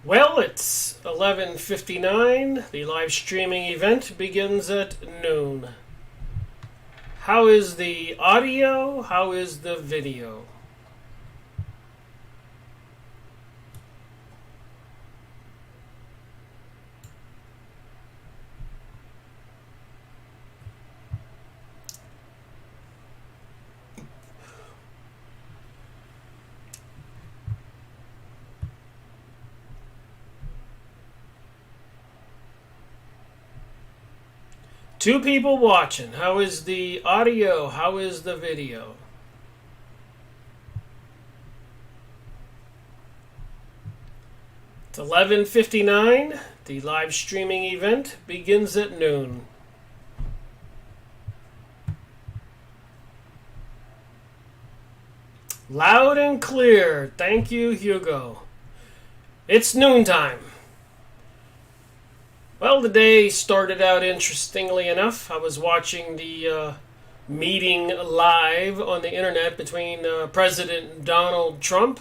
Well, it's 11:59. The live streaming event begins at noon. How is the audio? How is the video? Two people watching. How is the audio? How is the video? It's 11:59. The live streaming event begins at noon. Loud and clear. Thank you, Hugo. It's noontime. Well, the day started out interestingly enough. I was watching the meeting live on the internet between President Donald Trump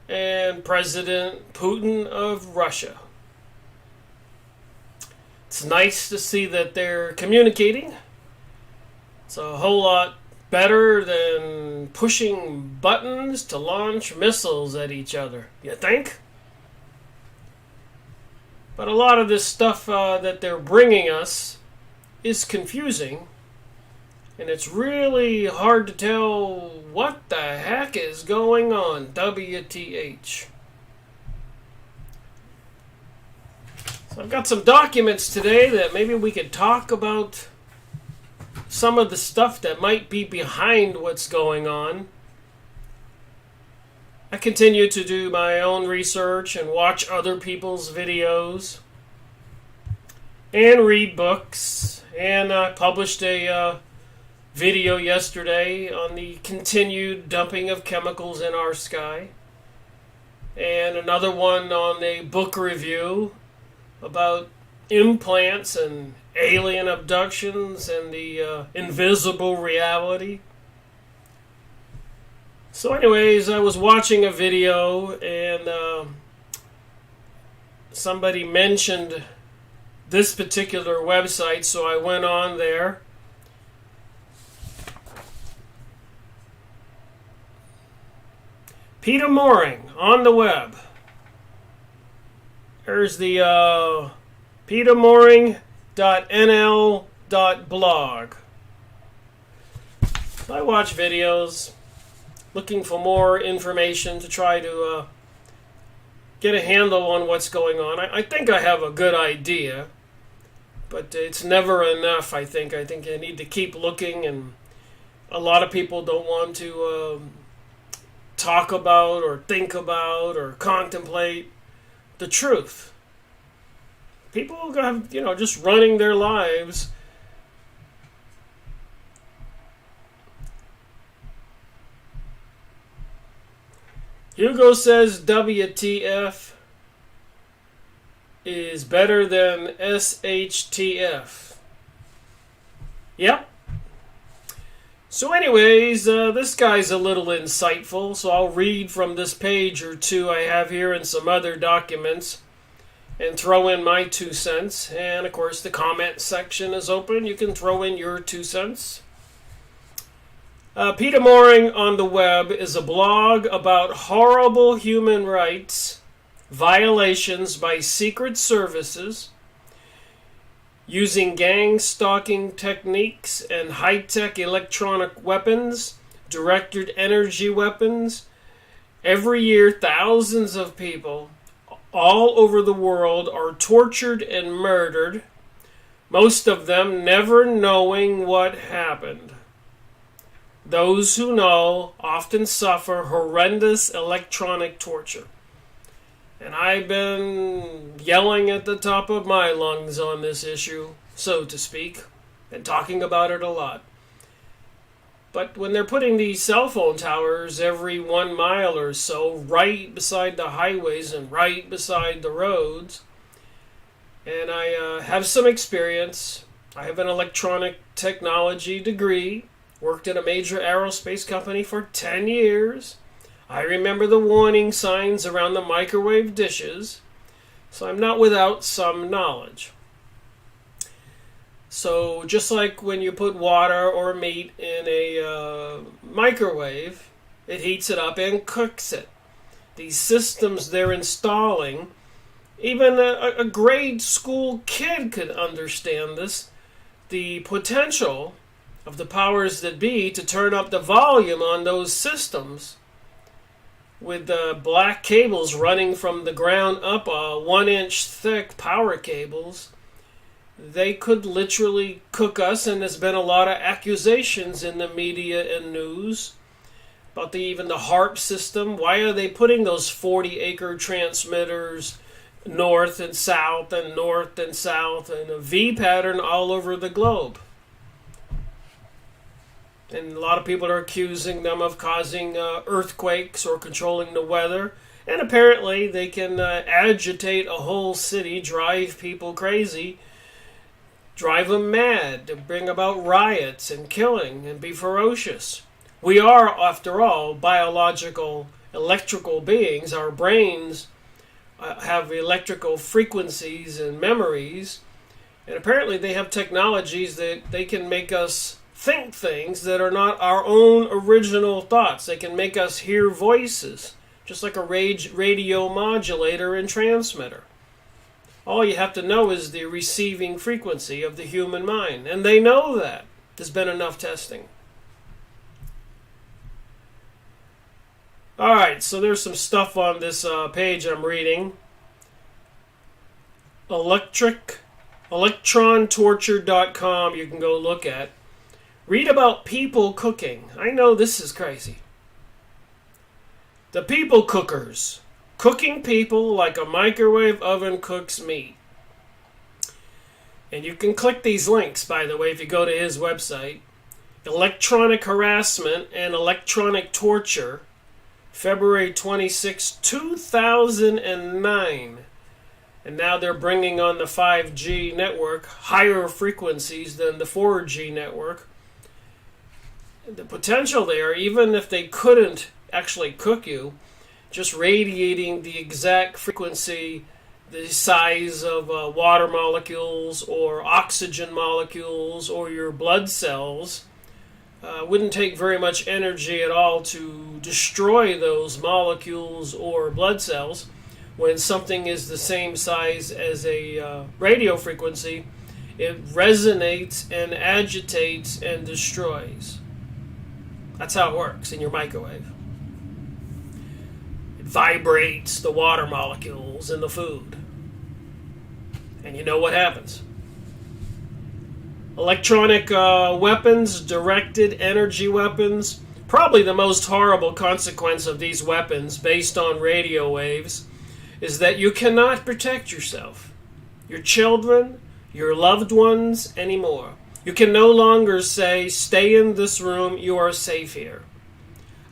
and President Putin of Russia. It's nice to see that they're communicating. It's a whole lot better than pushing buttons to launch missiles at each other. You think? But a lot of this stuff that they're bringing us is confusing. And it's really hard to tell what the heck is going on. WTH. So I've got some documents today that maybe we could talk about some of the stuff that might be behind what's going on. I continue to do my own research and watch other people's videos and read books. And I published a video yesterday on the continued dumping of chemicals in our sky. And another one on a book review about implants and alien abductions and the invisible reality. So anyways, I was watching a video and somebody mentioned this particular website, so I went on there. Peter Mooring on the web. There's the petermooring.nl.blog. So I watch videos looking for more information to try to get a handle on what's going on. I think I have a good idea, but it's never enough, I think. I think I need to keep looking, and a lot of people don't want to talk about or think about or contemplate the truth. People have, just running their lives. Hugo says WTF is better than SHTF. Yep. So anyways, this guy's a little insightful, so I'll read from this page or two I have here and some other documents and throw in my 2 cents. And of course the comment section is open. You can throw in your 2 cents. Peter Mooring on the web is a blog about horrible human rights violations by secret services using gang stalking techniques and high-tech electronic weapons, directed energy weapons. Every year, thousands of people all over the world are tortured and murdered, most of them never knowing what happened. Those who know often suffer horrendous electronic torture. And I've been yelling at the top of my lungs on this issue, so to speak, and talking about it a lot. But when they're putting these cell phone towers every 1 mile or so right beside the highways and right beside the roads, and I have some experience. I have an electronic technology degree, worked at a major aerospace company for 10 years. I remember the warning signs around the microwave dishes, so I'm not without some knowledge. So just like when you put water or meat in a microwave, it heats it up and cooks it. These systems they're installing, even a grade school kid could understand this. The potential of the powers that be to turn up the volume on those systems with black cables running from the ground up, 1-inch thick power cables. They could literally cook us, and there's been a lot of accusations in the media and news about even the HARP system. Why are they putting those 40-acre transmitters north and south and north and south and a V pattern all over the globe? And a lot of people are accusing them of causing earthquakes or controlling the weather. And apparently they can agitate a whole city, drive people crazy, drive them mad, to bring about riots and killing and be ferocious. We are, after all, biological, electrical beings. Our brains have electrical frequencies and memories. And apparently they have technologies that they can make us think things that are not our own original thoughts. They can make us hear voices, just like a radio modulator and transmitter. All you have to know is the receiving frequency of the human mind. And they know that. There's been enough testing. Alright, so there's some stuff on this page I'm reading. Electrontorture.com you can go look at. Read about people cooking. I know this is crazy. The people cookers. Cooking people like a microwave oven cooks meat. And you can click these links, by the way, if you go to his website. Electronic harassment and electronic torture. February 26, 2009. And now they're bringing on the 5G network, higher frequencies than the 4G network. The potential there, even if they couldn't actually cook you, just radiating the exact frequency, the size of water molecules or oxygen molecules or your blood cells, wouldn't take very much energy at all to destroy those molecules or blood cells. When something is the same size as a radio frequency, it resonates and agitates and destroys. That's how it works in your microwave. It vibrates the water molecules in the food. And you know what happens. Electronic weapons, directed energy weapons. Probably the most horrible consequence of these weapons, based on radio waves, is that you cannot protect yourself, your children, your loved ones anymore. You can no longer say, stay in this room, you are safe here.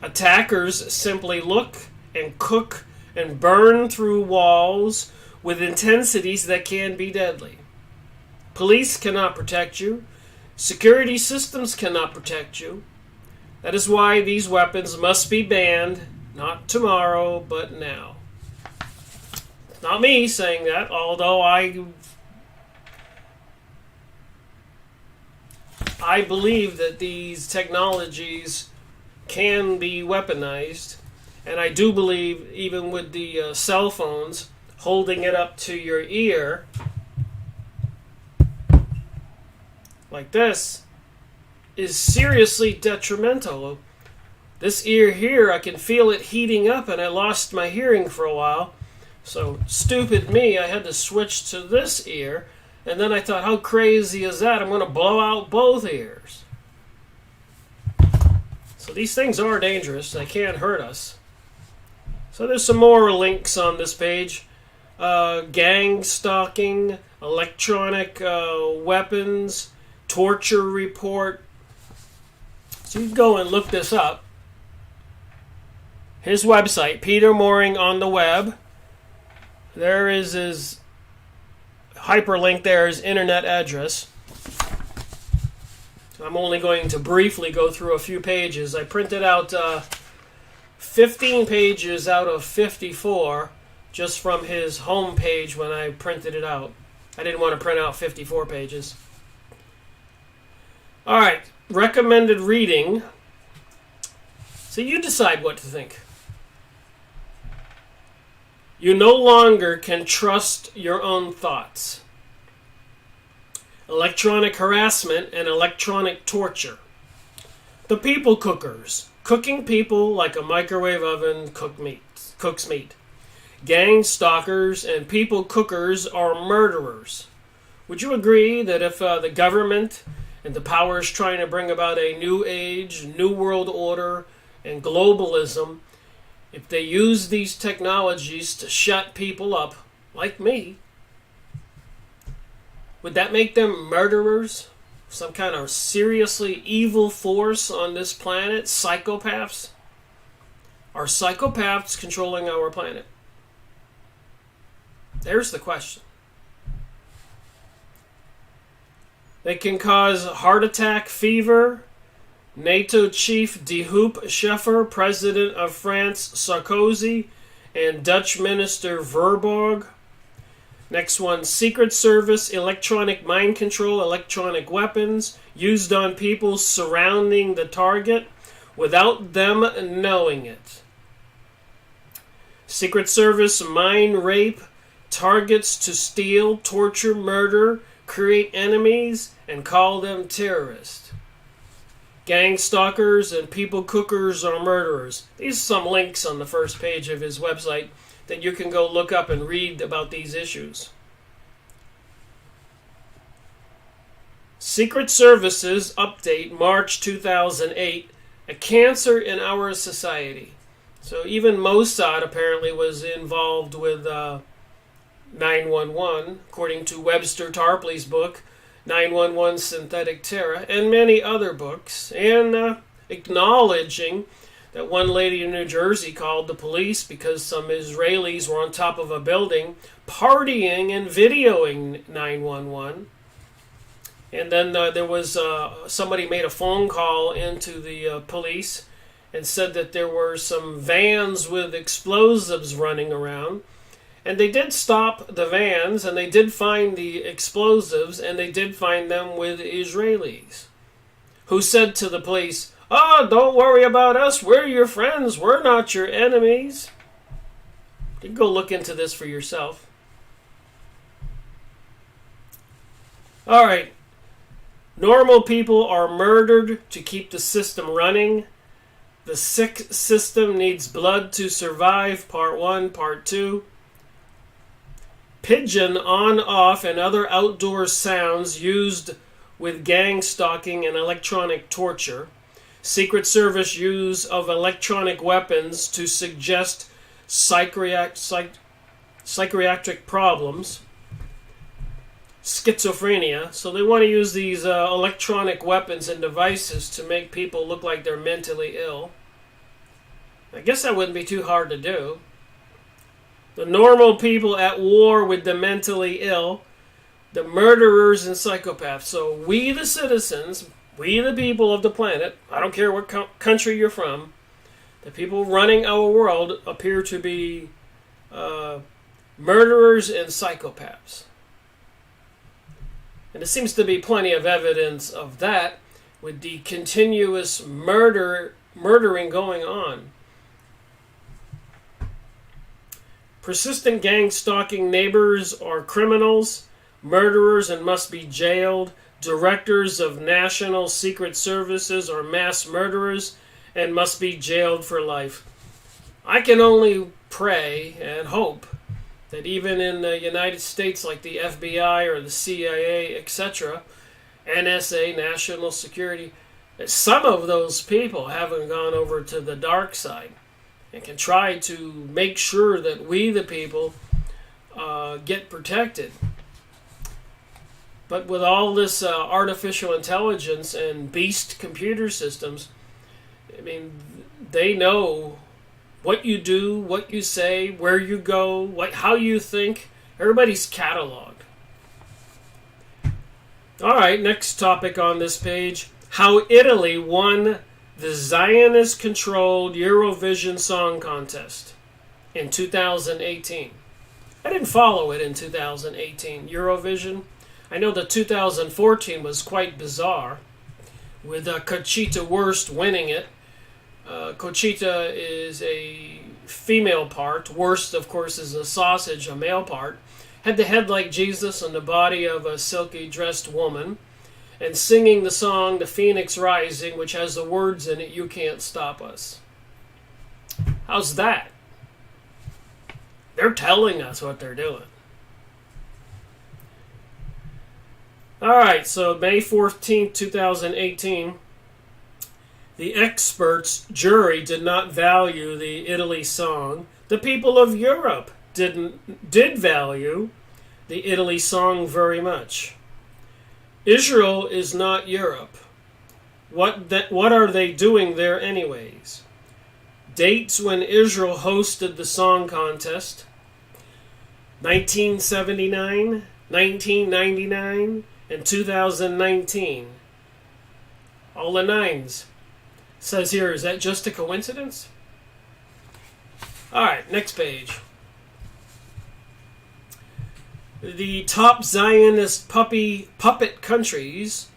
Attackers simply look and cook and burn through walls with intensities that can be deadly. Police cannot protect you. Security systems cannot protect you. That is why these weapons must be banned, not tomorrow, but now. Not me saying that, although I believe that these technologies can be weaponized, and I do believe even with the cell phones, holding it up to your ear like this is seriously detrimental. This ear here, I can feel it heating up, and I lost my hearing for a while. So, stupid me, I had to switch to this ear, and then I thought, how crazy is that? I'm going to blow out both ears. So these things are dangerous. They can hurt us. So there's some more links on this page. Gang stalking, electronic weapons, torture report. So you can go and look this up. His website, Peter Mooring on the web. There is his hyperlink there, his internet address. I'm only going to briefly go through a few pages. I printed out 15 pages out of 54 just from his home page when I printed it out. I didn't want to print out 54 pages. All right, recommended reading. So you decide what to think. You no longer can trust your own thoughts. Electronic harassment and electronic torture. The people cookers. Cooking people like a microwave oven cooks meat. Gang stalkers and people cookers are murderers. Would you agree that if the government and the powers trying to bring about a new age, new world order, and globalism, if they use these technologies to shut people up, like me, would that make them murderers? Some kind of seriously evil force on this planet? Psychopaths? Are psychopaths controlling our planet? There's the question. They can cause heart attack, fever. NATO chief De Hoop Scheffer, President of France Sarkozy, and Dutch Minister Verborg. Next one, Secret Service, electronic mind control, electronic weapons used on people surrounding the target without them knowing it. Secret Service, mind rape, targets to steal, torture, murder, create enemies, and call them terrorists. Gang stalkers and people cookers are murderers. These are some links on the first page of his website that you can go look up and read about these issues. Secret Services Update, March 2008, a cancer in our society. So even Mossad apparently was involved with 911, according to Webster Tarpley's book, 911 Synthetic Terror, and many other books, and acknowledging that one lady in New Jersey called the police because some Israelis were on top of a building partying and videoing 911. And then there was somebody made a phone call into the police and said that there were some vans with explosives running around. And they did stop the vans, and they did find the explosives, and they did find them with Israelis, who said to the police, "Oh, don't worry about us. We're your friends. We're not your enemies." You can go look into this for yourself. All right. Normal people are murdered to keep the system running. The sick system needs blood to survive. Part 1, Part 2. Pigeon on, off, and other outdoor sounds used with gang stalking and electronic torture. Secret Service use of electronic weapons to suggest psychiatric problems. Schizophrenia. So they want to use these electronic weapons and devices to make people look like they're mentally ill. I guess that wouldn't be too hard to do. The normal people at war with the mentally ill, the murderers and psychopaths. So we the citizens, we the people of the planet, I don't care what country you're from, the people running our world appear to be murderers and psychopaths. And there seems to be plenty of evidence of that with the continuous murdering going on. Persistent gang stalking neighbors are criminals, murderers, and must be jailed. Directors of national secret services are mass murderers and must be jailed for life. I can only pray and hope that even in the United States, like the FBI or the CIA, etc., NSA, National Security, that some of those people haven't gone over to the dark side and can try to make sure that we, the people, get protected. But with all this artificial intelligence and beast computer systems, I mean, they know what you do, what you say, where you go, how you think. Everybody's cataloged. All right, next topic on this page. How Italy won the Zionist-controlled Eurovision Song Contest in 2018. I didn't follow it in 2018, Eurovision. I know that 2014 was quite bizarre, with Conchita Wurst winning it. Conchita is a female part. Wurst, of course, is a sausage, a male part. Had the head like Jesus and the body of a silky-dressed woman. And singing the song, The Phoenix Rising, which has the words in it, You Can't Stop Us. How's that? They're telling us what they're doing. Alright, so May 14th, 2018, the experts' jury did not value the Italy song. The people of Europe did value the Italy song very much. Israel is not Europe. What are they doing there anyways? Dates when Israel hosted the song contest: 1979, 1999, and 2019. All the nines. Says here, is that just a coincidence? Alright, next page. The top Zionist puppet countries.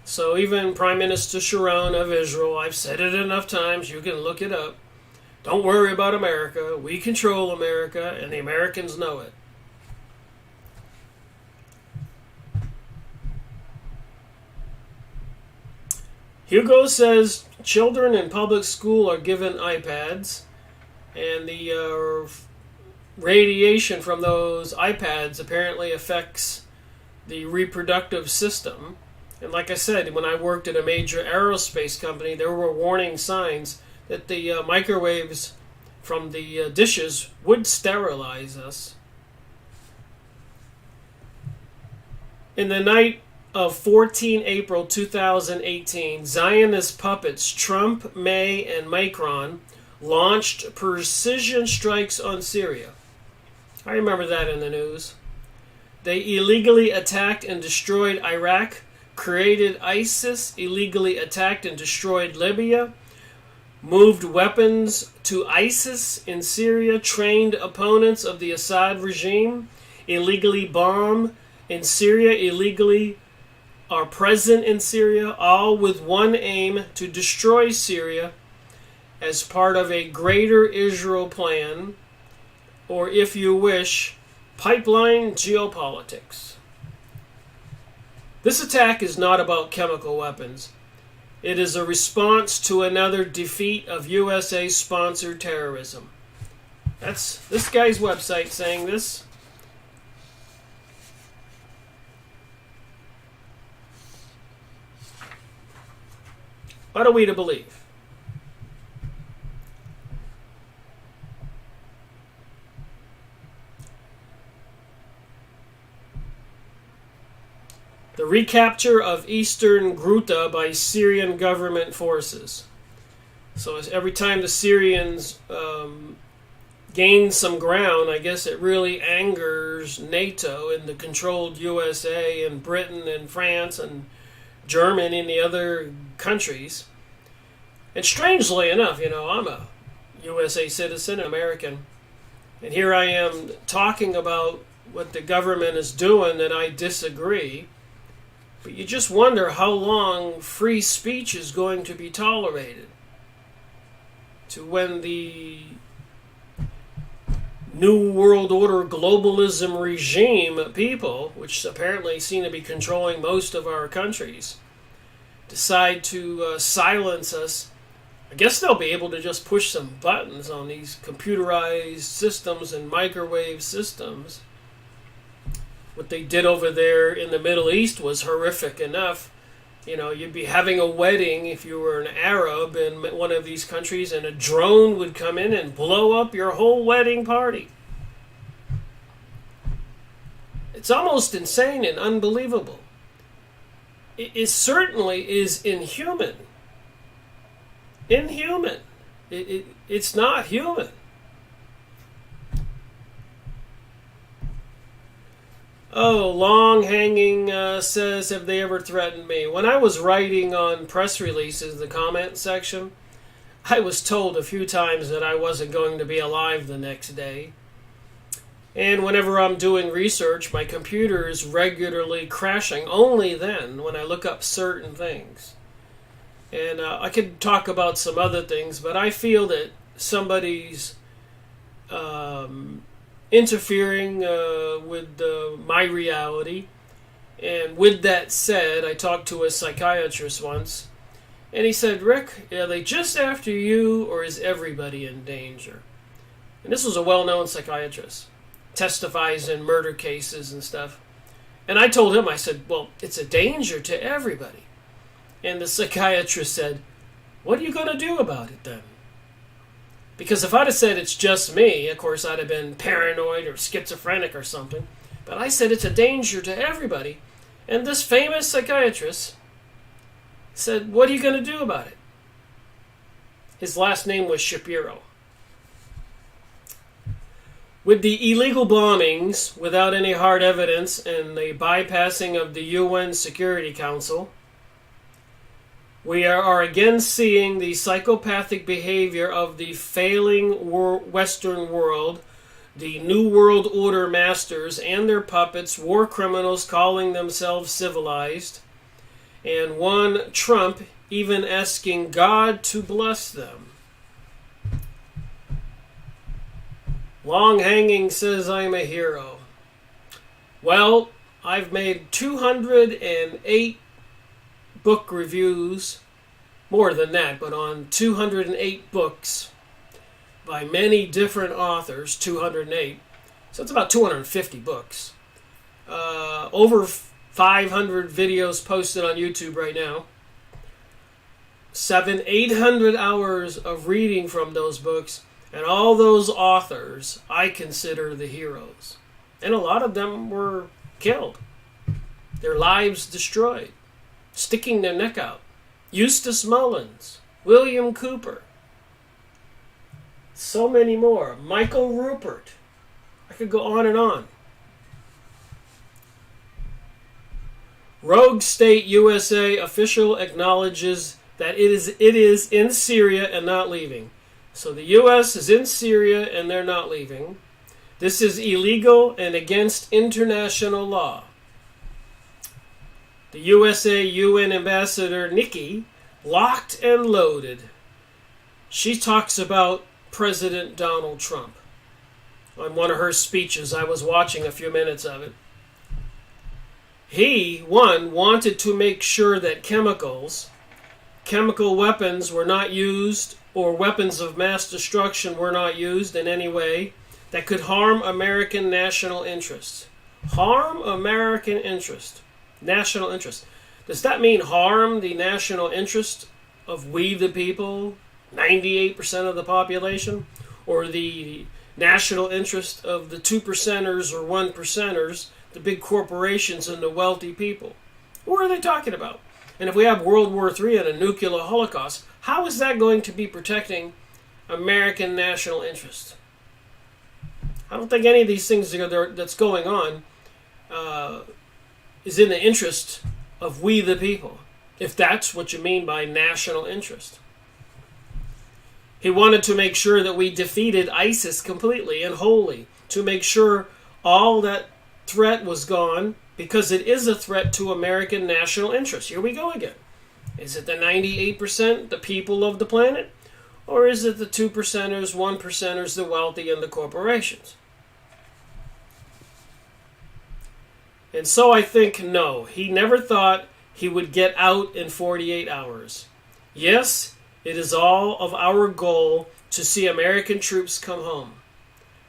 So even Prime Minister Sharon of Israel, I've said it enough times, you can look it up. Don't worry about America. We control America, and the Americans know it. Hugo says children in public school are given iPads, and the radiation from those iPads apparently affects the reproductive system. And like I said, when I worked at a major aerospace company, there were warning signs that the microwaves from the dishes would sterilize us. In the night of 14 April 2018, Zionist puppets Trump, May, and Macron launched precision strikes on Syria. I remember that in the news. They illegally attacked and destroyed Iraq, created ISIS, illegally attacked and destroyed Libya, moved weapons to ISIS in Syria, trained opponents of the Assad regime, illegally bomb in Syria, illegally are present in Syria, all with one aim: to destroy Syria as part of a greater Israel plan, or if you wish, pipeline geopolitics. This attack is not about chemical weapons. It is a response to another defeat of USA-sponsored terrorism. That's this guy's website saying this. What are we to believe? The recapture of eastern Ghouta by Syrian government forces. So every time the Syrians gain some ground, I guess it really angers NATO and the controlled USA and Britain and France and Germany and the other countries. And strangely enough, I'm a USA citizen, American, and here I am talking about what the government is doing that I disagree. But you just wonder how long free speech is going to be tolerated. To when the New World Order globalism regime people, which apparently seem to be controlling most of our countries, decide to silence us. I guess they'll be able to just push some buttons on these computerized systems and microwave systems. What they did over there in the Middle East was horrific enough. You'd be having a wedding if you were an Arab in one of these countries, and a drone would come in and blow up your whole wedding party. It's almost insane and unbelievable. It certainly is inhuman. Inhuman. It's not human. Oh, long hanging says, have they ever threatened me? When I was writing on press releases in the comment section, I was told a few times that I wasn't going to be alive the next day. And whenever I'm doing research, my computer is regularly crashing only then when I look up certain things. And I could talk about some other things, but I feel that somebody's interfering with my reality. And with that said, I talked to a psychiatrist once, and he said, Rick, are they just after you, or is everybody in danger? And this was a well-known psychiatrist, testifies in murder cases and stuff. And I told him, I said, well, it's a danger to everybody. And the psychiatrist said, what are you going to do about it then? Because if I'd have said it's just me, of course I'd have been paranoid or schizophrenic or something. But I said it's a danger to everybody. And this famous psychiatrist said, what are you going to do about it? His last name was Shapiro. With the illegal bombings, without any hard evidence, and the bypassing of the UN Security Council, we are again seeing the psychopathic behavior of the failing Western world, the New World Order masters and their puppets, war criminals calling themselves civilized, and one Trump even asking God to bless them. Long hanging says I'm a hero. Well, I've made 208 book reviews, more than that, but on 208 books by many different authors, 208. So it's about 250 books. Over 500 videos posted on YouTube right now. 800 hours of reading from those books. And all those authors I consider the heroes. And a lot of them were killed. Their lives destroyed. Sticking their neck out. Eustace Mullins. William Cooper. So many more. Michael Rupert. I could go on and on. Rogue State USA official acknowledges that it is in Syria and not leaving. So the U.S. is in Syria and they're not leaving. This is illegal and against international law. The USA UN Ambassador Nikki, locked and loaded. She talks about President Donald Trump. On one of her speeches, I was watching a few minutes of it. He, wanted to make sure that chemical weapons were not used, or weapons of mass destruction were not used in any way that could harm American national interests. Harm American interest. National interest. Does that mean harm the national interest of we the people, 98% of the population, or the national interest of the 2%ers or 1%ers, the big corporations and the wealthy people? What are they talking about? And if we have World War III and a nuclear holocaust, how is that going to be protecting American national interest? I don't think any of these things that's going on is in the interest of we the people, if that's what you mean by national interest. He wanted to make sure that we defeated ISIS completely and wholly, to make sure all that threat was gone, because it is a threat to American national interest. Here we go again. Is it the 98%, the people of the planet? Or is it the 2%ers, 1%ers, the wealthy, and the corporations? And so I think, no, he never thought he would get out in 48 hours. Yes, it is all of our goal to see American troops come home.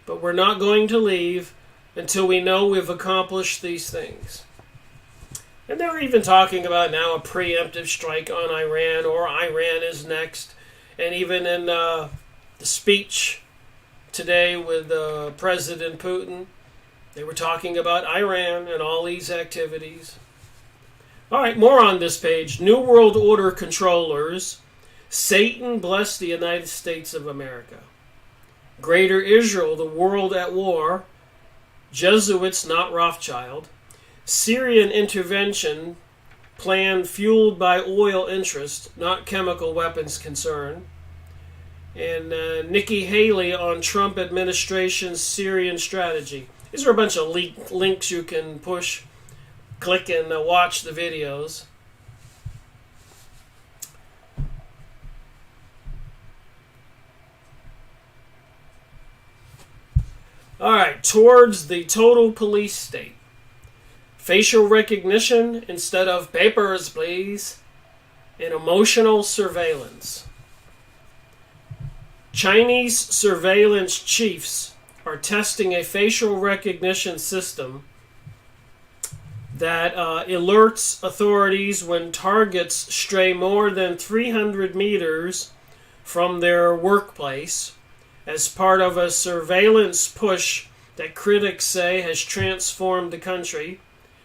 But we're not going to leave until we know we've accomplished these things. And they're even talking about now a preemptive strike on Iran, or Iran is next. And even in the speech today with President Putin, they were talking about Iran and all these activities. All right, more on this page. New World Order controllers. Satan bless the United States of America. Greater Israel, the world at war. Jesuits, not Rothschild. Syrian intervention plan fueled by oil interest, not chemical weapons concern. And Nikki Haley on Trump administration's Syrian strategy. These are a bunch of links you can push, click, and watch the videos. All right, towards the total police state. Facial recognition instead of papers, please. And emotional surveillance. Chinese surveillance chiefs are testing a facial recognition system that alerts authorities when targets stray more than 300 meters from their workplace as part of a surveillance push that critics say has transformed the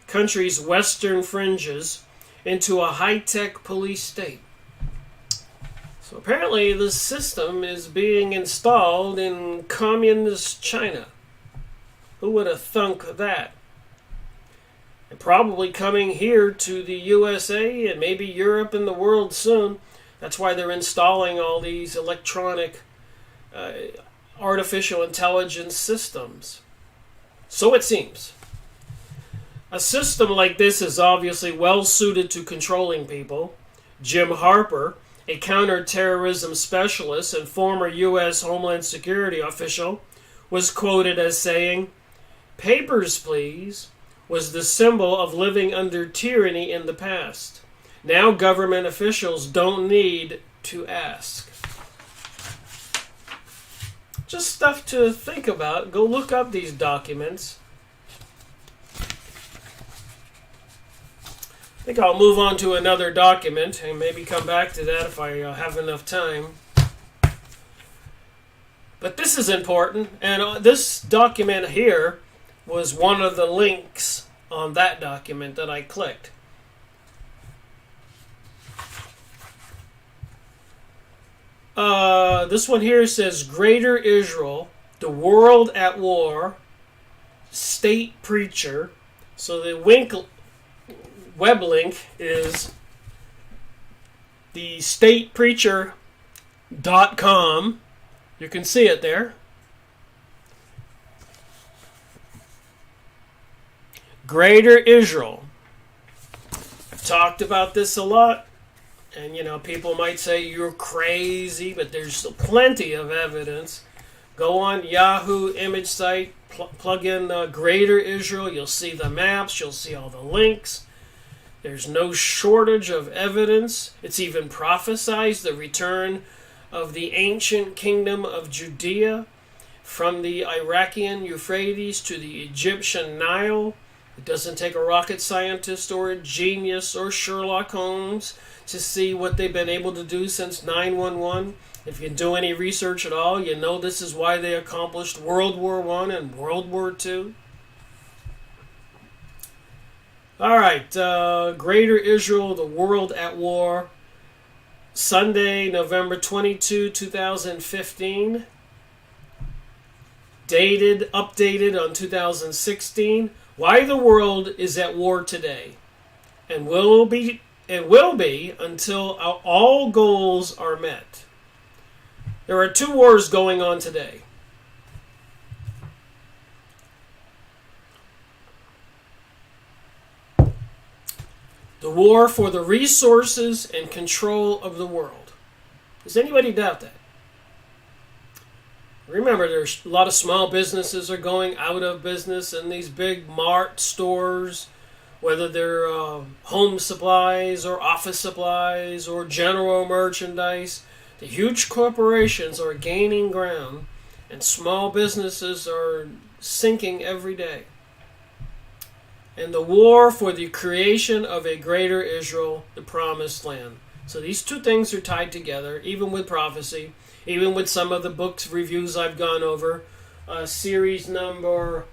country's western fringes into a high-tech police state. So apparently this system is being installed in communist China. Who would have thunk that? And probably coming here to the USA and maybe Europe and the world soon. That's why they're installing all these electronic artificial intelligence systems. So it seems. A system like this is obviously well suited to controlling people. Jim Harper, a counterterrorism specialist and former U.S. Homeland Security official, was quoted as saying, "Papers, please, was the symbol of living under tyranny in the past. Now government officials don't need to ask." Just stuff to think about. Go look up these documents. I think I'll move on to another document and maybe come back to that if I have enough time. But this is important, and this document here was one of the links on that document that I clicked. This one here says Greater Israel, the world at war, state preacher. So the web link is the statepreacher.com. You can see it there. Greater Israel. I've talked about this a lot. And, people might say you're crazy, but there's plenty of evidence. Go on Yahoo image site, plug in Greater Israel. You'll see the maps. You'll see all the links. There's no shortage of evidence. It's even prophesied the return of the ancient kingdom of Judea from the Iraqian Euphrates to the Egyptian Nile. It doesn't take a rocket scientist or a genius or Sherlock Holmes to see what they've been able to do since 9/11. If you do any research at all, you know this is why they accomplished World War I and World War II. All right, Greater Israel, the world at war. Sunday, November 22, 2015. Updated on 2016. Why the world is at war today, and will be until all goals are met. There are two wars going on today. The war for the resources and control of the world. Does anybody doubt that? Remember, there's a lot of small businesses are going out of business, and these big mart stores, whether they're home supplies or office supplies or general merchandise, the huge corporations are gaining ground, and small businesses are sinking every day. And the war for the creation of a greater Israel, the promised land. So these two things are tied together, even with prophecy, even with some of the books reviews I've gone over. Series number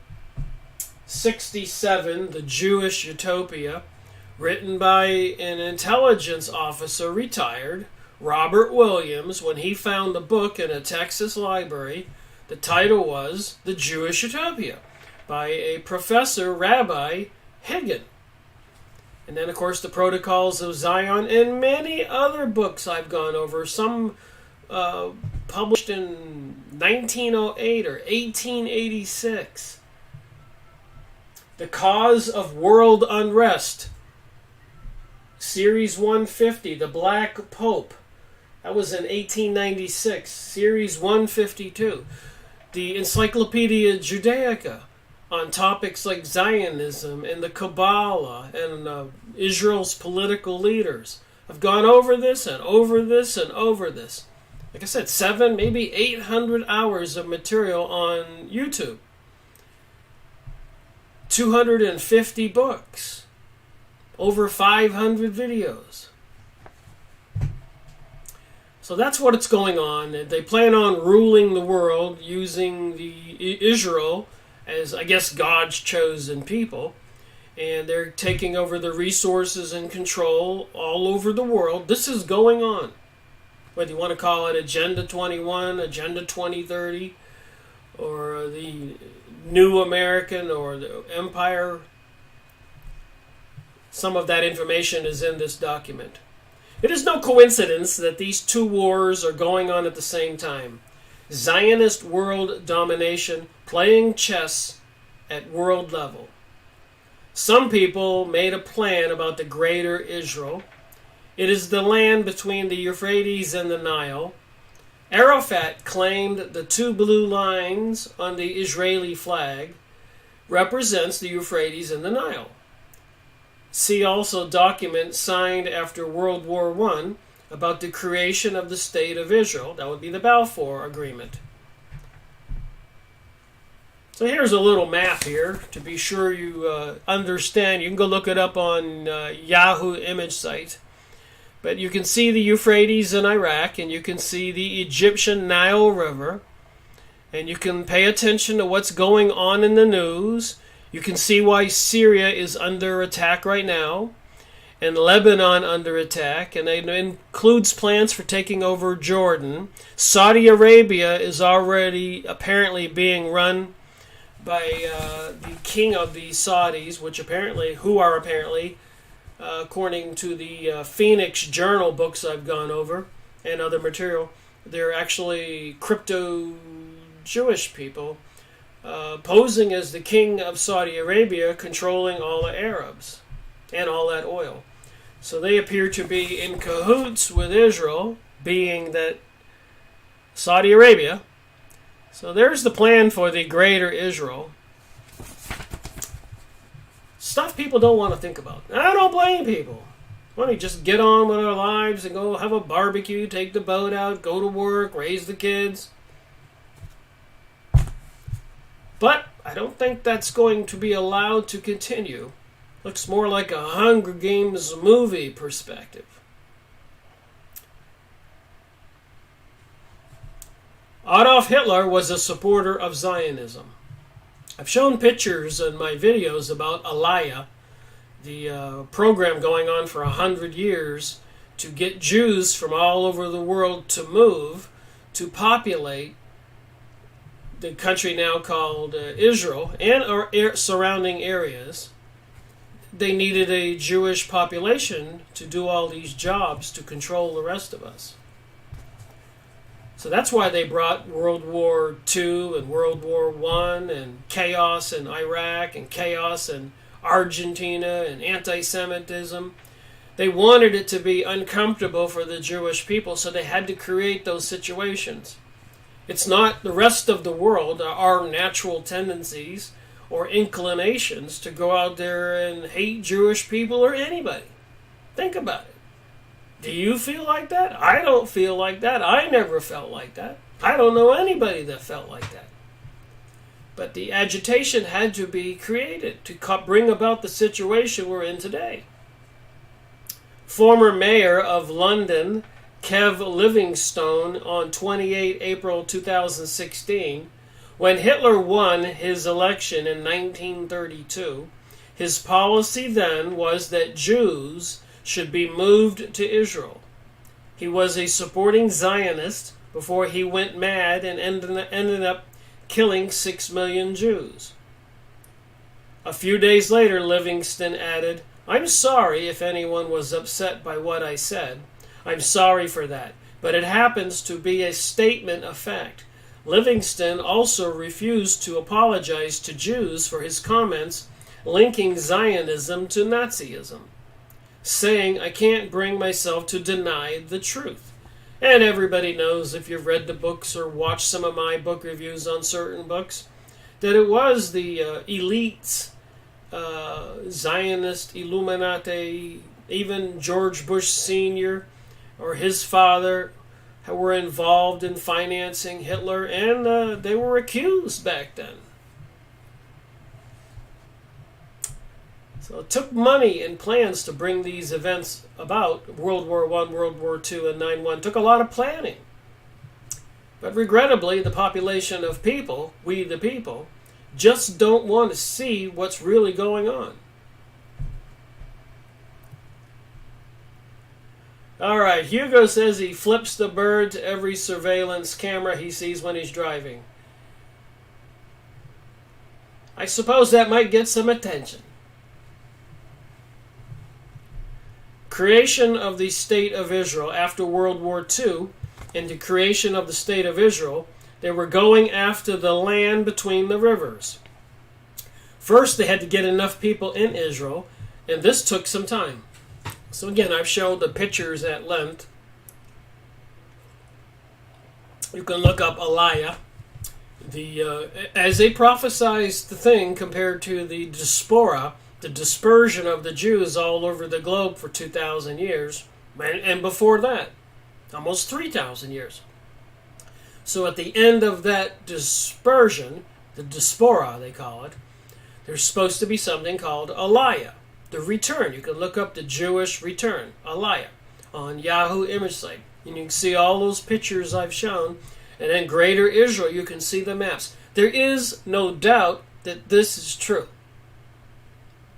67, The Jewish Utopia, written by an intelligence officer, retired, Robert Williams, when he found the book in a Texas library. The title was The Jewish Utopia, by a professor, rabbi, Hagen. And then, of course, the Protocols of Zion and many other books I've gone over. Some published in 1908 or 1886. The Cause of World Unrest, Series 150, The Black Pope. That was in 1896. Series 152. The Encyclopedia Judaica, on topics like Zionism and the Kabbalah and Israel's political leaders. I've gone over this and over this and over this. Like I said, 700, maybe 800 hours of material on YouTube. 250 books. Over 500 videos. So that's what's going on. They plan on ruling the world using Israel as, I guess, God's chosen people. And they're taking over the resources and control all over the world. This is going on. Whether you want to call it Agenda 21, Agenda 2030, or the New American, or the Empire. Some of that information is in this document. It is no coincidence that these two wars are going on at the same time. Zionist world domination, playing chess at world level. Some people made a plan about the greater Israel. It is the land between the Euphrates and the Nile. Arafat claimed the two blue lines on the Israeli flag represents the Euphrates and the Nile. See also document signed after World War I about the creation of the State of Israel. That would be the Balfour Agreement. So here's a little map here to be sure you understand. You can go look it up on Yahoo image site. But you can see the Euphrates in Iraq, and you can see the Egyptian Nile River, and you can pay attention to what's going on in the news. You can see why Syria is under attack right now, and Lebanon under attack, and it includes plans for taking over Jordan. Saudi Arabia is already apparently being run by the king of the Saudis, who are apparently, according to the Phoenix Journal books I've gone over and other material, they're actually crypto-Jewish people posing as the king of Saudi Arabia, controlling all the Arabs and all that oil. So they appear to be in cahoots with Israel, being that Saudi Arabia. So there's the plan for the greater Israel. Stuff people don't want to think about. I don't blame people. Why don't you just get on with our lives and go have a barbecue, take the boat out, go to work, raise the kids. But I don't think that's going to be allowed to continue. Looks more like a Hunger Games movie perspective. Adolf Hitler was a supporter of Zionism. I've shown pictures in my videos about Aliyah, the program going on for 100 years to get Jews from all over the world to move to populate the country now called Israel and surrounding areas. They needed a Jewish population to do all these jobs to control the rest of us. So that's why they brought World War II and World War I and chaos in Iraq and chaos in Argentina and anti-Semitism. They wanted it to be uncomfortable for the Jewish people, so they had to create those situations. It's not the rest of the world, our natural tendencies or inclinations to go out there and hate Jewish people or anybody. Think about it. Do you feel like that? I don't feel like that. I never felt like that. I don't know anybody that felt like that. But the agitation had to be created to bring about the situation we're in today. Former mayor of London, Kev Livingstone, on 28 April 2016, when Hitler won his election in 1932, his policy then was that Jews should be moved to Israel. He was a supporting Zionist before he went mad and ended up killing 6 million Jews. A few days later, Livingston added, "I'm sorry if anyone was upset by what I said. I'm sorry for that, but it happens to be a statement of fact." Livingston also refused to apologize to Jews for his comments linking Zionism to Nazism, saying, "I can't bring myself to deny the truth." And everybody knows, if you've read the books or watched some of my book reviews on certain books, that it was the elites, Zionist, Illuminati, even George Bush Sr. or his father were involved in financing Hitler, and they were accused back then. So it took money and plans to bring these events about. World War I, World War II, and 9/11 took a lot of planning. But regrettably, the population of people, we the people, just don't want to see what's really going on. All right, Hugo says he flips the bird to every surveillance camera he sees when he's driving. I suppose that might get some attention. Creation of the State of Israel after World War II and the creation of the State of Israel, they were going after the land between the rivers. First, they had to get enough people in Israel, and this took some time. So again, I've shown the pictures at length. You can look up Aliyah. As they prophesized the thing compared to the diaspora, the dispersion of the Jews all over the globe for 2,000 years, and before that, almost 3,000 years. So at the end of that dispersion, the diaspora they call it, there's supposed to be something called Aliyah, the return. You can look up the Jewish return, Aliyah, on Yahoo image site. And you can see all those pictures I've shown. And then Greater Israel, you can see the maps. There is no doubt that this is true.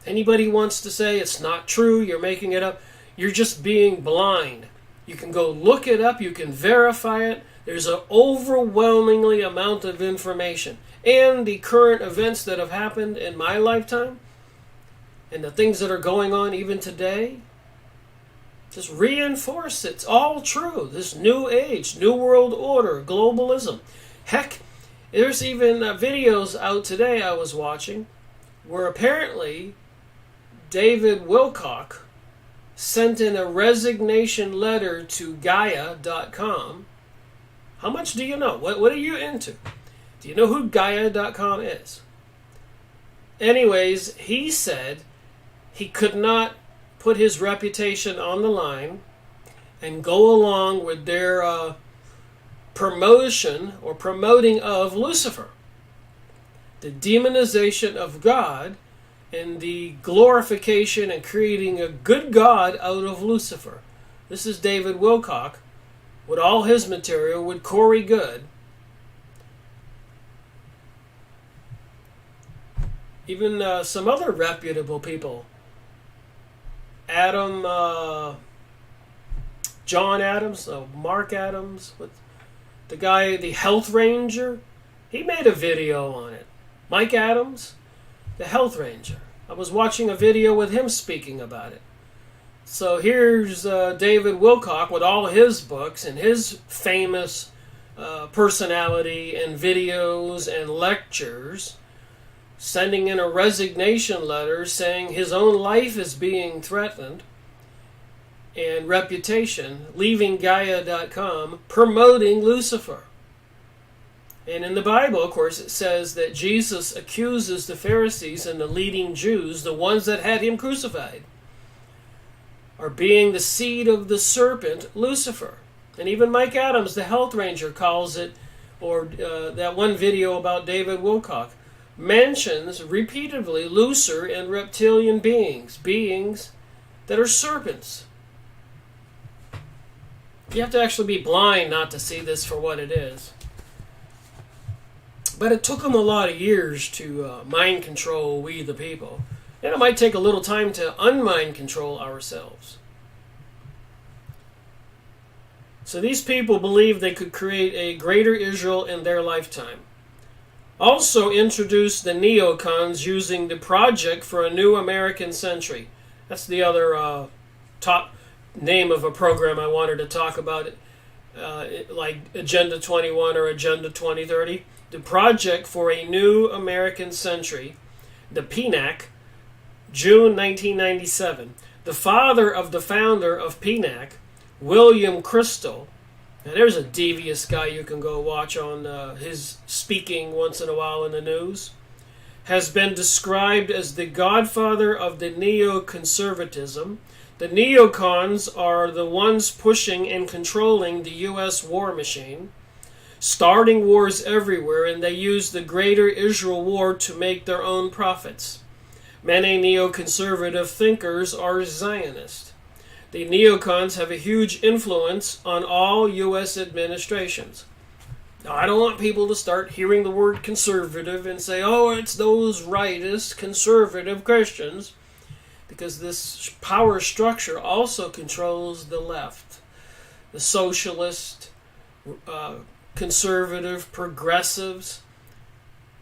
Anybody wants to say it's not true, you're making it up, you're just being blind. You can go look it up, you can verify it. There's an overwhelmingly amount of information. And the current events that have happened in my lifetime, and the things that are going on even today, just reinforce it's all true. This new age, new world order, globalism. Heck, there's even videos out today I was watching where apparently David Wilcock sent in a resignation letter to Gaia.com. How much do you know? What are you into? Do you know who Gaia.com is? Anyways, he said he could not put his reputation on the line and go along with their promotion or promoting of Lucifer. The demonization of God and the glorification and creating a good God out of Lucifer. This is David Wilcock with all his material with Corey Good. Even some other reputable people. John Adams, Mark Adams, the guy, the Health Ranger, he made a video on it. Mike Adams, the Health Ranger. I was watching a video with him speaking about it. So here's David Wilcock with all his books and his famous personality and videos and lectures, sending in a resignation letter saying his own life is being threatened and reputation, leaving Gaia.com, promoting Lucifer. And in the Bible, of course, it says that Jesus accuses the Pharisees and the leading Jews, the ones that had him crucified, are being the seed of the serpent, Lucifer. And even Mike Adams, the Health Ranger, calls it, or that one video about David Wilcock, mentions repeatedly Lucifer and reptilian beings that are serpents. You have to actually be blind not to see this for what it is. But it took them a lot of years to mind control we the people. And it might take a little time to unmind control ourselves. So these people believed they could create a greater Israel in their lifetime. also introduced the neocons using the Project for a New American Century. That's the other top name of a program I wanted to talk about, like Agenda 21 or Agenda 2030. The Project for a New American Century, the PNAC, June 1997. The father of the founder of PNAC, William Crystal, now there's a devious guy you can go watch on his speaking once in a while in the news, has been described as the godfather of the neoconservatism. The neocons are the ones pushing and controlling the U.S. war machine, starting wars everywhere, and they use the Greater Israel War to make their own profits. Many neoconservative thinkers are Zionist. The neocons have a huge influence on all U.S. administrations. Now, I don't want people to start hearing the word conservative and say, oh, it's those rightist conservative Christians, because this power structure also controls the left, the socialist, conservative, progressives.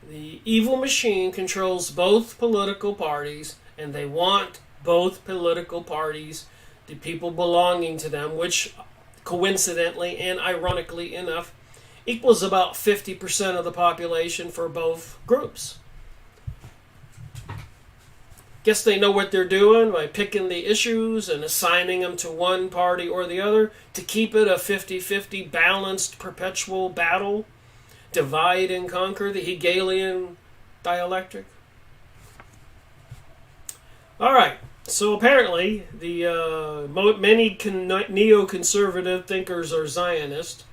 The evil machine controls both political parties, and they want both political parties, the people belonging to them, which coincidentally and ironically enough equals about 50% of the population for both groups. Guess they know what they're doing by picking the issues and assigning them to one party or the other to keep it a 50-50 balanced perpetual battle. Divide and conquer, the Hegelian dialectic. All right, so apparently the many neoconservative thinkers are Zionist.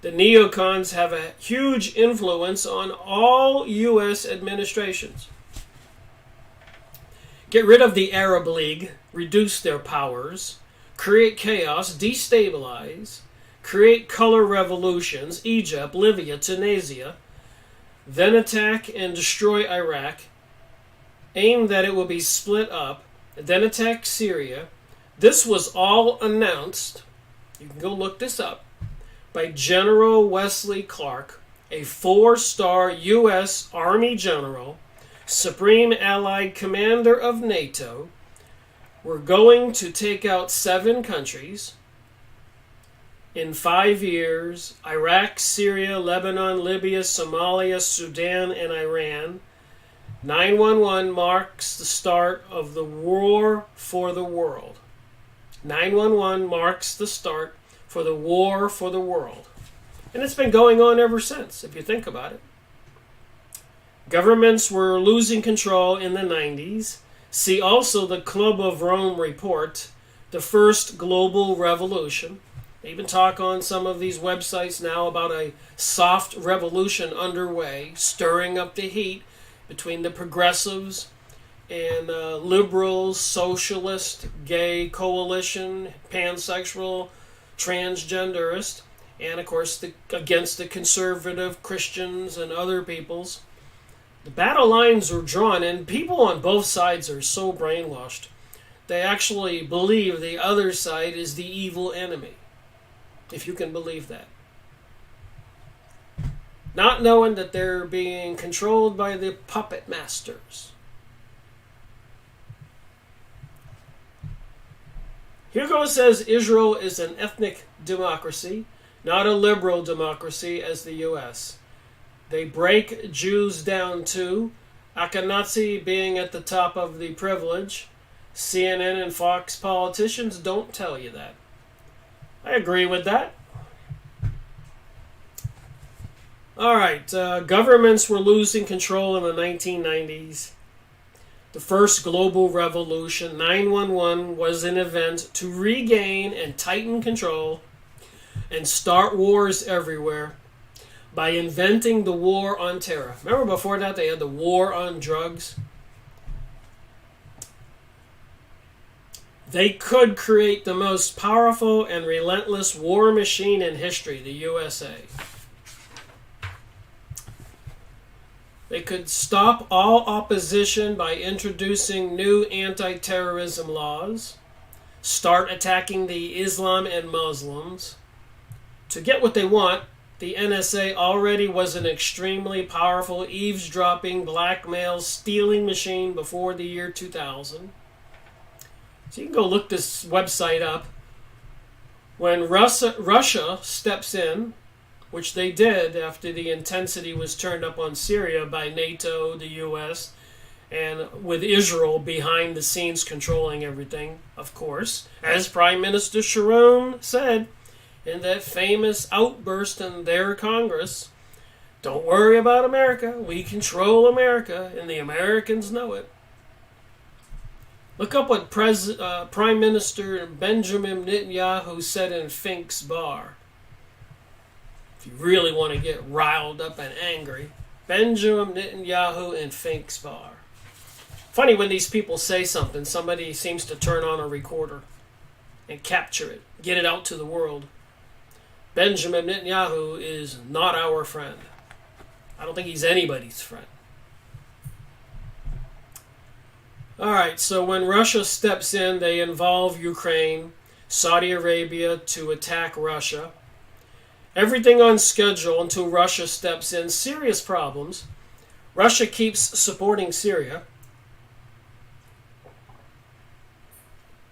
The neocons have a huge influence on all U.S. administrations. Get rid of the Arab League, reduce their powers, create chaos, destabilize, create color revolutions, Egypt, Libya, Tunisia, then attack and destroy Iraq, aim that it will be split up, then attack Syria. This was all announced, you can go look this up, by General Wesley Clark, a 4-star U.S. Army general, Supreme Allied Commander of NATO. We're going to take out 7 countries in 5 years: Iraq, Syria, Lebanon, Libya, Somalia, Sudan, and Iran. 9/11 marks the start of the war for the world. 9/11 marks the start for the war for the world. And it's been going on ever since, if you think about it. Governments were losing control in the 90s. See also the Club of Rome report, the first global revolution. They even talk on some of these websites now about a soft revolution underway, stirring up the heat between the progressives and liberals, socialist, gay coalition, pansexual, transgenderist, and of course against the conservative Christians and other peoples. The battle lines are drawn, and people on both sides are so brainwashed. They actually believe the other side is the evil enemy, if you can believe that. Not knowing that they're being controlled by the puppet masters. Hugo says Israel is an ethnic democracy, not a liberal democracy as the U.S. They break Jews down too, Ashkenazi being at the top of the privilege. CNN and Fox politicians don't tell you that. I agree with that. All right, governments were losing control in the 1990s. The first global revolution, 9/11, was an event to regain and tighten control and start wars everywhere by inventing the war on terror. Remember before that they had the war on drugs? They could create the most powerful and relentless war machine in history, the USA. They could stop all opposition by introducing new anti-terrorism laws, start attacking the Islam and Muslims. To get what they want, the NSA already was an extremely powerful eavesdropping, blackmail, stealing machine before the year 2000. So you can go look this website up. When Russia steps in, which they did after the intensity was turned up on Syria by NATO, the U.S., and with Israel behind the scenes controlling everything, of course, as Prime Minister Sharon said in that famous outburst in their Congress, "Don't worry about America. We control America, and the Americans know it." Look up what Prime Minister Benjamin Netanyahu said in Fink's bar. If you really want to get riled up and angry, Benjamin Netanyahu in Fink's bar. Funny when these people say something, somebody seems to turn on a recorder and capture it, get it out to the world. Benjamin Netanyahu is not our friend. I don't think he's anybody's friend. Alright, so when Russia steps in, they involve Ukraine, Saudi Arabia to attack Russia. Everything on schedule until Russia steps in. Serious problems. Russia keeps supporting Syria.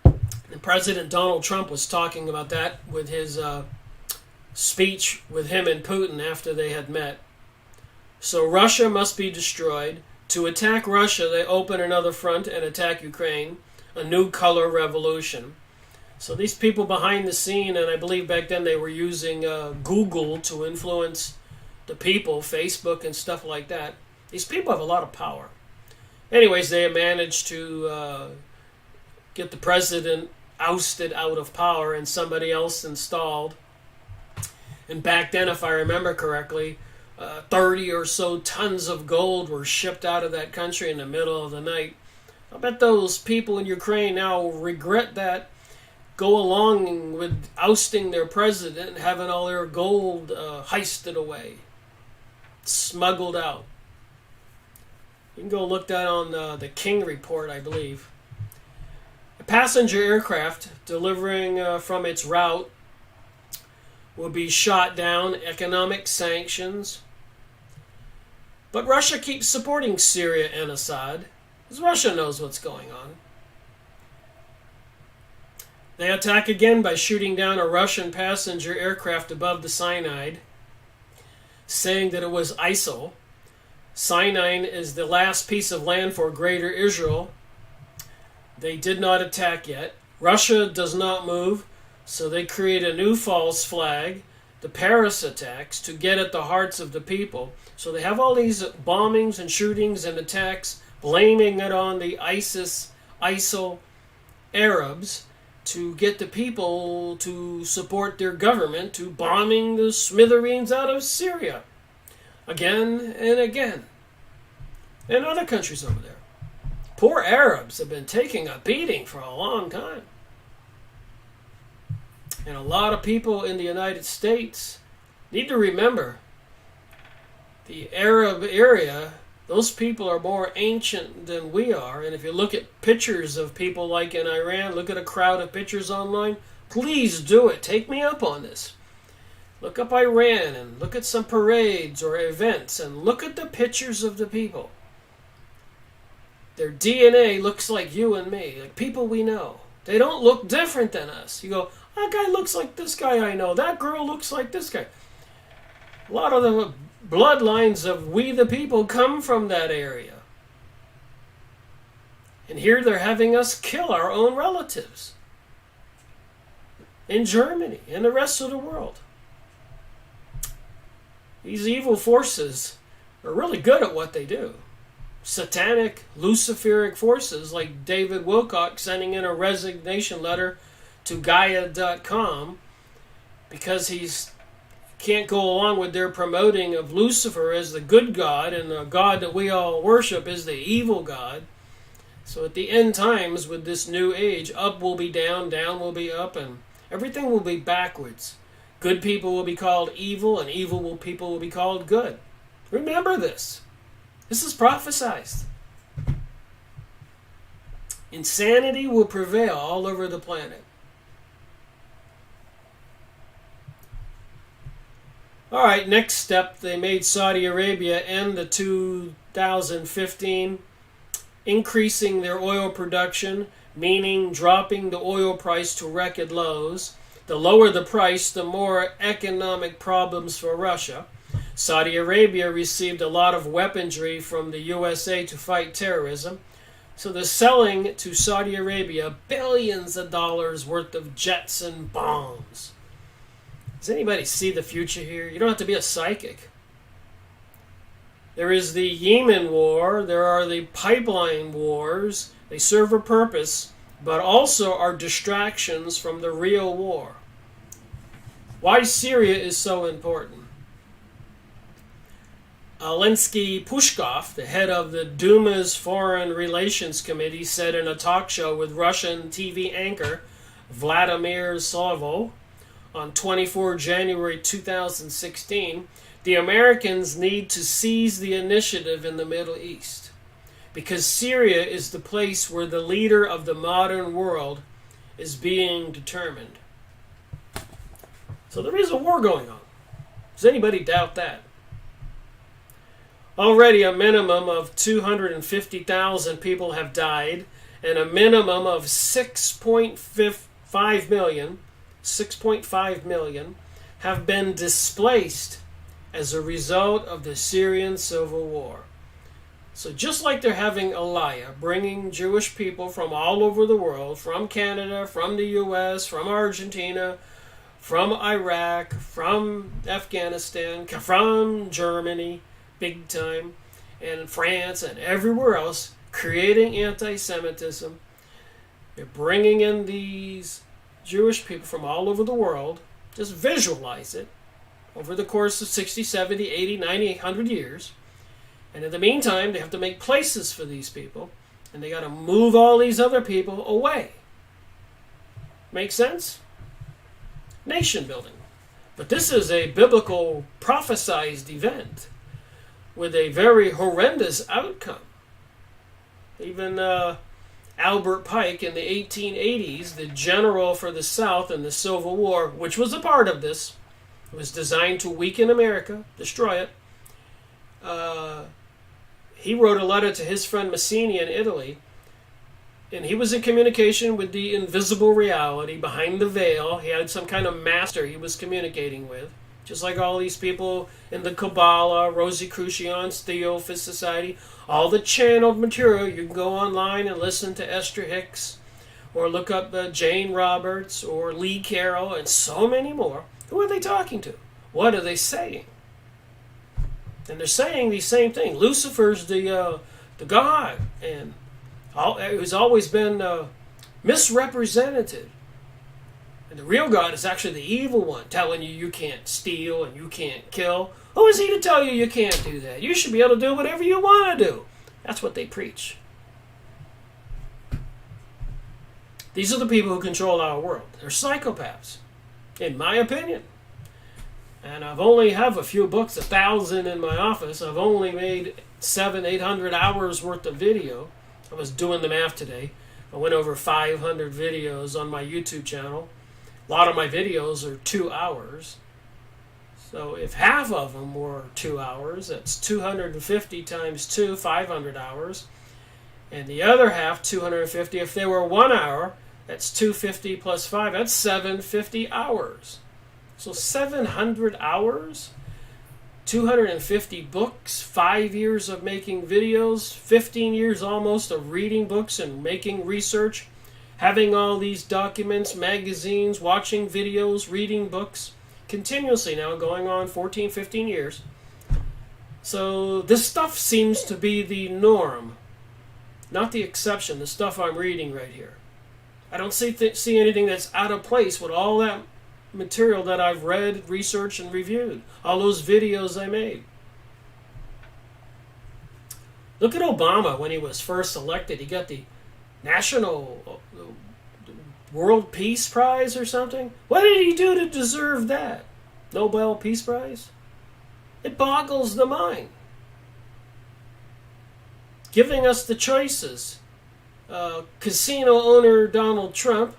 And President Donald Trump was talking about that with his speech with him and Putin after they had met. So Russia must be destroyed. To attack Russia, they open another front and attack Ukraine, a new color revolution. So these people behind the scene, and I believe back then they were using Google to influence the people, Facebook and stuff like that. These people have a lot of power. Anyways, they managed to get the president ousted out of power and somebody else installed. And back then, if I remember correctly, 30 or so tons of gold were shipped out of that country in the middle of the night. I bet those people in Ukraine now regret that, go along with ousting their president and having all their gold heisted away, smuggled out. You can go look that on the King Report, I believe. A passenger aircraft delivering from its route will be shot down, economic sanctions. But Russia keeps supporting Syria and Assad, because Russia knows what's going on. They attack again by shooting down a Russian passenger aircraft above the Sinai, saying that it was ISIL. Sinai is the last piece of land for Greater Israel. They did not attack yet. Russia does not move, so they create a new false flag, the Paris attacks, to get at the hearts of the people. So they have all these bombings and shootings and attacks, blaming it on the ISIL Arabs, to get the people to support their government, to bombing the smithereens out of Syria again and again, and other countries over there. Poor Arabs have been taking a beating for a long time. And a lot of people in the United States need to remember the Arab area, those people are more ancient than we are. And if you look at pictures of people like in Iran, look at a crowd of pictures online, please do it. Take me up on this. Look up Iran and look at some parades or events and look at the pictures of the people. Their DNA looks like you and me, like people we know. They don't look different than us. You go, that guy looks like this guy I know. That girl looks like this guy. A lot of the bloodlines of we the people come from that area. And here they're having us kill our own relatives. In Germany and the rest of the world. These evil forces are really good at what they do. Satanic, Luciferic forces like David Wilcock sending in a resignation letter to Gaia.com because he's can't go along with their promoting of Lucifer as the good God, and the God that we all worship is the evil God. So at the end times with this new age, up will be down, down will be up, and everything will be backwards. Good people will be called evil, and evil people will be called good. Remember this. This is prophesied. Insanity will prevail all over the planet. All right, next step, they made Saudi Arabia end the 2015, increasing their oil production, meaning dropping the oil price to record lows. The lower the price, the more economic problems for Russia. Saudi Arabia received a lot of weaponry from the USA to fight terrorism. So they're selling to Saudi Arabia billions of dollars worth of jets and bombs. Does anybody see the future here? You don't have to be a psychic. There is the Yemen war. There are the pipeline wars. They serve a purpose, but also are distractions from the real war. Why Syria is so important. Alensky Pushkov, the head of the Duma's Foreign Relations Committee, said in a talk show with Russian TV anchor Vladimir Solovyov on 24 January 2016, the Americans need to seize the initiative in the Middle East because Syria is the place where the leader of the modern world is being determined. So there is a war going on. Does anybody doubt that? Already a minimum of 250,000 people have died, and a minimum of 6.5 million have been displaced as a result of the Syrian civil war. So just like they're having Aliyah, bringing Jewish people from all over the world, from Canada, from the US, from Argentina, from Iraq, from Afghanistan, from Germany, big time, and France and everywhere else, creating anti-Semitism. They're bringing in these Jewish people from all over the world. Just visualize it over the course of 60, 70, 80, 90, 100 years. And in the meantime, they have to make places for these people, and they got to move all these other people away. Make sense? Nation building. But this is a biblical prophesized event with a very horrendous outcome. Even Albert Pike in the 1880s, the general for the South in the Civil War, which was a part of this, was designed to weaken America, destroy it. He wrote a letter to his friend Mazzini in Italy, and he was in communication with the invisible reality behind the veil. He had some kind of master he was communicating with, just like all these people in the Kabbalah, Rosicrucians, Theophist Society, all the channeled material. You can go online and listen to Esther Hicks, or look up Jane Roberts, or Lee Carroll, and so many more. Who are they talking to? What are they saying? And they're saying the same thing. Lucifer's the God, and who's always been misrepresented. And the real God is actually the evil one, telling you you can't steal and you can't kill. Who is he to tell you you can't do that? You should be able to do whatever you want to do. That's what they preach. These are the people who control our world. They're psychopaths, in my opinion. And I've only have a few books, 1,000 in my office. I've only made 700-800 hours worth of video. I was doing the math today. I went over 500 videos on my YouTube channel. A lot of my videos are 2 hours. So if half of them were 2 hours, that's 250 times 2, 500 hours. And the other half, 250, if they were 1 hour, that's 250 plus 5, that's 750 hours. So 700 hours, 250 books, 5 years of making videos, 15 years almost of reading books and making research, having all these documents, magazines, watching videos, reading books, continuously now going on 14, 15 years. So this stuff seems to be the norm, not the exception, the stuff I'm reading right here. I don't see anything that's out of place with all that material that I've read, researched, and reviewed. All those videos I made. Look at Obama when he was first elected. He got the National World Peace Prize or something. What did he do to deserve that? Nobel Peace Prize? It boggles the mind. Giving us the choices. Casino owner Donald Trump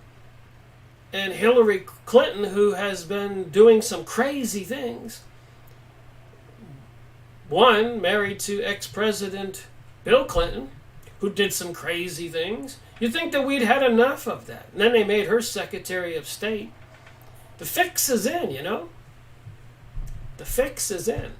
and Hillary Clinton, who has been doing some crazy things, One married to ex-President Bill Clinton, who did some crazy things. You'd think that we'd had enough of that. And then they made her Secretary of State. The fix is in, you know? The fix is in.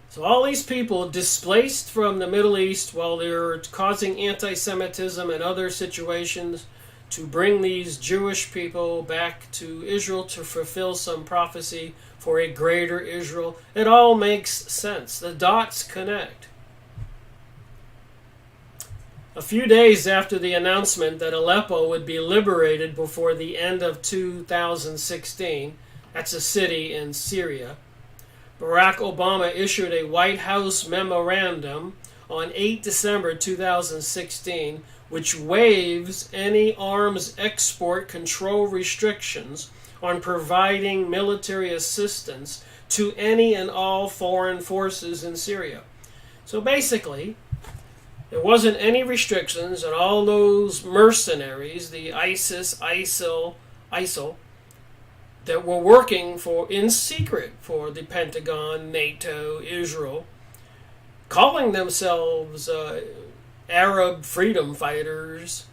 So all these people displaced from the Middle East while they're causing anti-Semitism and other situations to bring these Jewish people back to Israel to fulfill some prophecy for a greater Israel. It all makes sense. The dots connect. A few days after the announcement that Aleppo would be liberated before the end of 2016, that's a city in Syria, Barack Obama issued a White House memorandum on 8 December 2016, which waives any arms export control restrictions on providing military assistance to any and all foreign forces in Syria. So basically, there wasn't any restrictions on all those mercenaries, the ISIL, that were working in secret for the Pentagon, NATO, Israel, calling themselves Arab freedom fighters.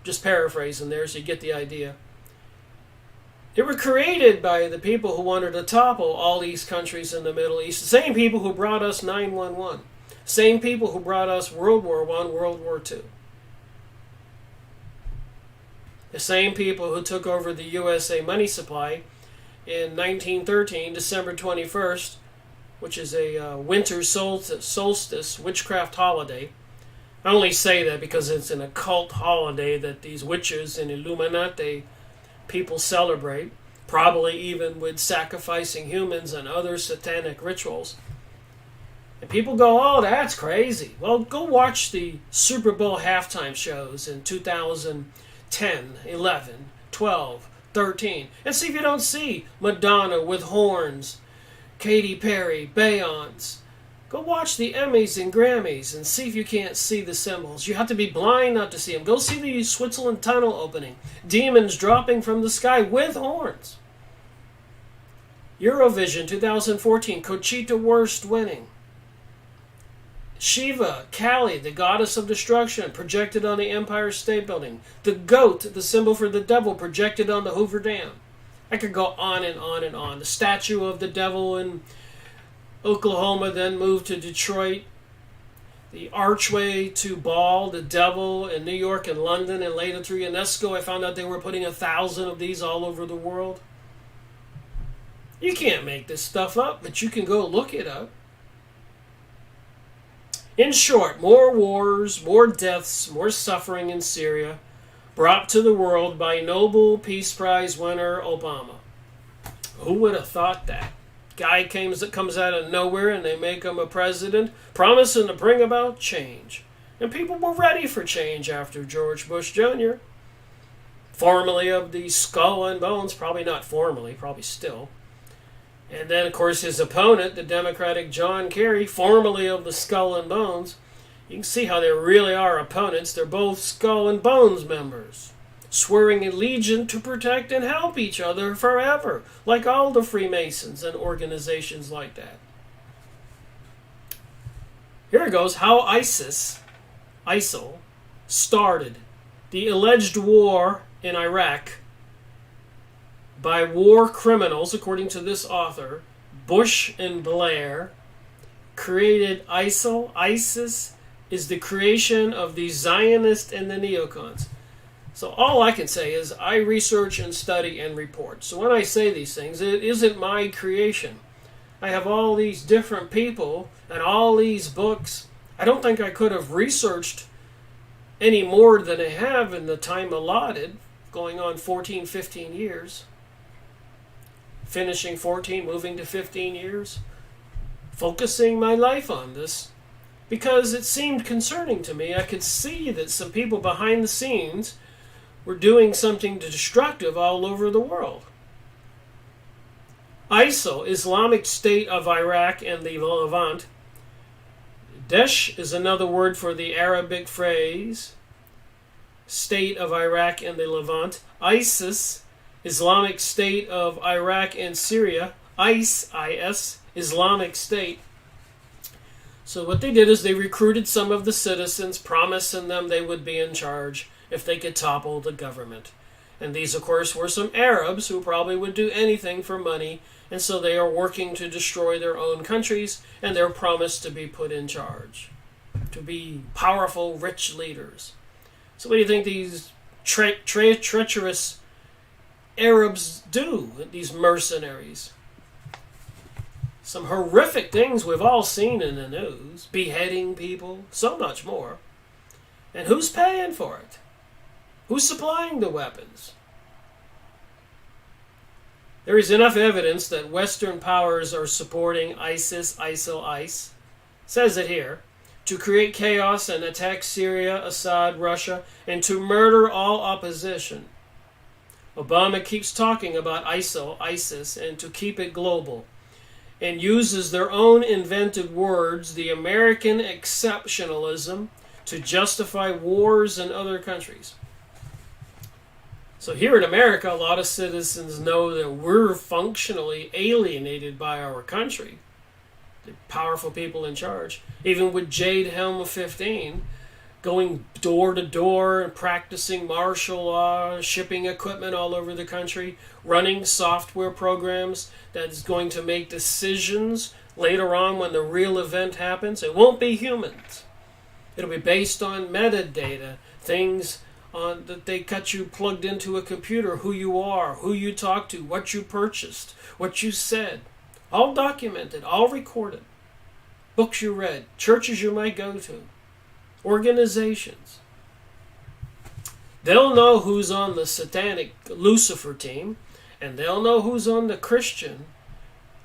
Just paraphrasing there so you get the idea. They were created by the people who wanted to topple all these countries in the Middle East. The same people who brought us 9/11. Same people who brought us World War I, World War II. The same people who took over the USA money supply in 1913, December 21st, which is a winter solstice witchcraft holiday. I only say that because it's an occult holiday that these witches and Illuminati people celebrate, probably even with sacrificing humans and other satanic rituals. And people go, oh, that's crazy. Well, go watch the Super Bowl halftime shows in 2010, 11, 12, 13, and see if you don't see Madonna with horns, Katy Perry, Beyonce. Go watch the Emmys and Grammys and see if you can't see the symbols. You have to be blind not to see them. Go see the Switzerland tunnel opening. Demons dropping from the sky with horns. Eurovision 2014, Conchita Wurst winning. Shiva, Kali, the goddess of destruction, projected on the Empire State Building. The goat, the symbol for the devil, projected on the Hoover Dam. I could go on and on and on. The statue of the devil in Oklahoma then moved to Detroit. The archway to Baal, the devil, in New York and London, and later through UNESCO, I found out they were putting 1,000 of these all over the world. You can't make this stuff up, but you can go look it up. In short, more wars, more deaths, more suffering in Syria, brought to the world by Nobel Peace Prize winner Obama. Who would have thought that? Guy comes out of nowhere and they make him a president, promising to bring about change. And people were ready for change after George Bush Jr., formerly of the Skull and Bones, probably not formally, probably still. And then, of course, his opponent, the Democratic John Kerry, formerly of the Skull and Bones. You can see how they really are opponents. They're both Skull and Bones members, swearing allegiance to protect and help each other forever, like all the Freemasons and organizations like that. Here it goes, how ISIL, started the alleged war in Iraq by war criminals, according to this author, Bush and Blair, created ISIL. ISIS is the creation of the Zionists and the neocons. So all I can say is I research and study and report. So when I say these things, it isn't my creation. I have all these different people and all these books. I don't think I could have researched any more than I have in the time allotted, going on 14, 15 years. Finishing 14, moving to 15 years. Focusing my life on this because it seemed concerning to me. I could see that some people behind the scenes were doing something destructive all over the world. ISIL, Islamic State of Iraq and the Levant. Daesh is another word for the Arabic phrase State of Iraq and the Levant. ISIS Islamic State of Iraq and Syria, IS, Islamic State. So what they did is they recruited some of the citizens, promising them they would be in charge if they could topple the government. And these, of course, were some Arabs who probably would do anything for money, and so they are working to destroy their own countries, and they're promised to be put in charge, to be powerful, rich leaders. So what do you think these treacherous Arabs do, these mercenaries? Some horrific things we've all seen in the news, beheading people, so much more. And who's paying for it? Who's supplying the weapons? There is enough evidence that Western powers are supporting ISIS, ISIL, says it here, to create chaos and attack Syria, Assad, Russia, and to murder all opposition. Obama keeps talking about ISIL, ISIS, and to keep it global, and uses their own invented words, the American exceptionalism, to justify wars in other countries. So here in America, a lot of citizens know that we're functionally alienated by our country, the powerful people in charge. Even with Jade Helm 15, going door to door and practicing martial law, shipping equipment all over the country, running software programs that is going to make decisions later on when the real event happens. It won't be humans. It'll be based on metadata, things on that they got you plugged into a computer, who you are, who you talk to, what you purchased, what you said. All documented, all recorded. Books you read, churches you might go to, organizations. They'll know who's on the satanic Lucifer team, and they'll know who's on the Christian,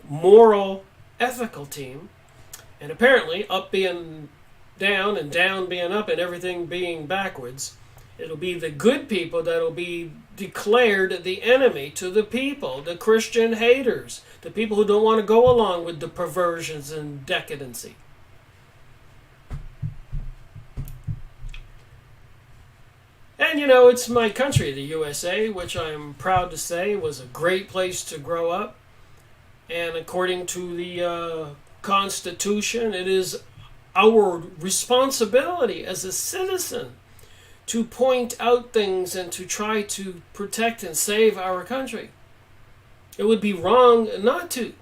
moral, ethical team. And apparently, up being down and down being up and everything being backwards, it'll be the good people that'll be declared the enemy to the people, the Christian haters, the people who don't want to go along with the perversions and decadency. And you know, it's my country, the USA, which I'm proud to say was a great place to grow up. And according to the Constitution, it is our responsibility as a citizen to point out things and to try to protect and save our country. It would be wrong not to.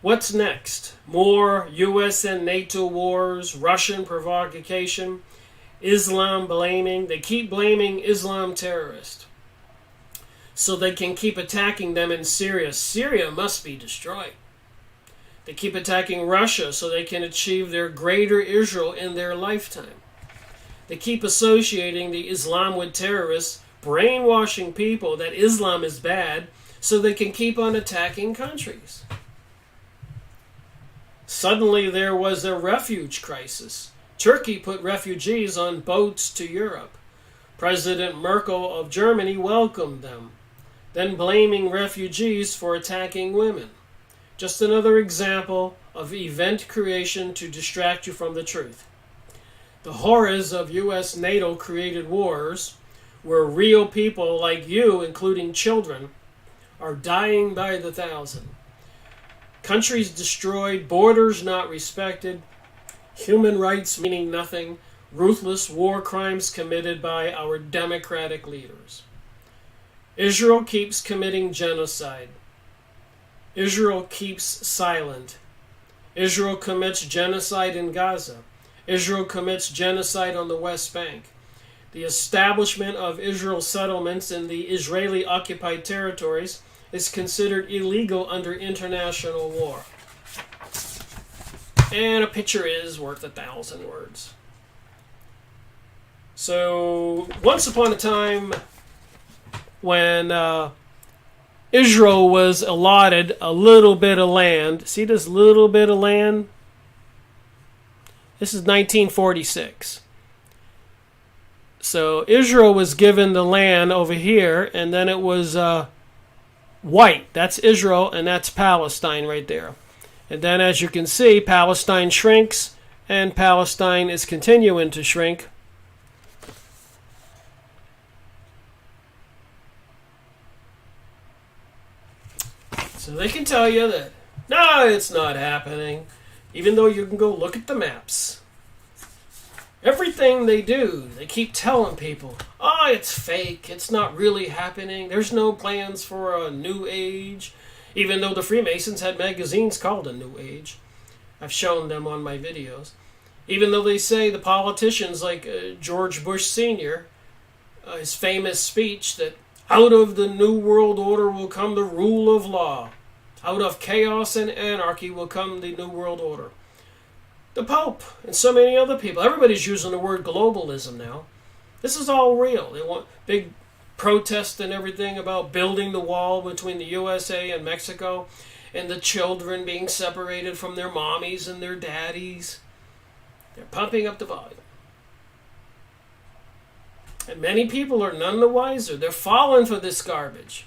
What's next? More US and NATO wars, Russian provocation, Islam blaming. They keep blaming Islam terrorists so they can keep attacking them in Syria. Syria must be destroyed. They keep attacking Russia so they can achieve their greater Israel in their lifetime. They keep associating the Islam with terrorists, brainwashing people that Islam is bad so they can keep on attacking countries. Suddenly there was a refuge crisis. Turkey put refugees on boats to Europe. President Merkel of Germany welcomed them, then blaming refugees for attacking women. Just another example of event creation to distract you from the truth. The horrors of U.S. NATO-created wars, where real people like you, including children, are dying by the thousand. Countries destroyed, borders not respected, human rights meaning nothing, ruthless war crimes committed by our democratic leaders. Israel keeps committing genocide. Israel keeps silent. Israel commits genocide in Gaza. Israel commits genocide on the West Bank. The establishment of Israel settlements in the Israeli-occupied territories is considered illegal under international law. And a picture is worth 1,000 words. So, once upon a time, when Israel was allotted a little bit of land. See this little bit of land? This is 1946. So Israel was given the land over here, and then it was white. That's Israel, and that's Palestine right there. And then, as you can see, Palestine shrinks, and Palestine is continuing to shrink. So they can tell you that, no, it's not happening, even though you can go look at the maps. Everything they do, they keep telling people, oh, it's fake, it's not really happening, there's no plans for a new age, even though the Freemasons had magazines called A New Age. I've shown them on my videos. Even though they say the politicians like George Bush Sr., his famous speech that out of the New World Order will come the rule of law. Out of chaos and anarchy will come the New World Order. The Pope and so many other people. Everybody's using the word globalism now. This is all real. They want big protests and everything about building the wall between the USA and Mexico and the children being separated from their mommies and their daddies. They're pumping up the volume. And many people are none the wiser. They're falling for this garbage.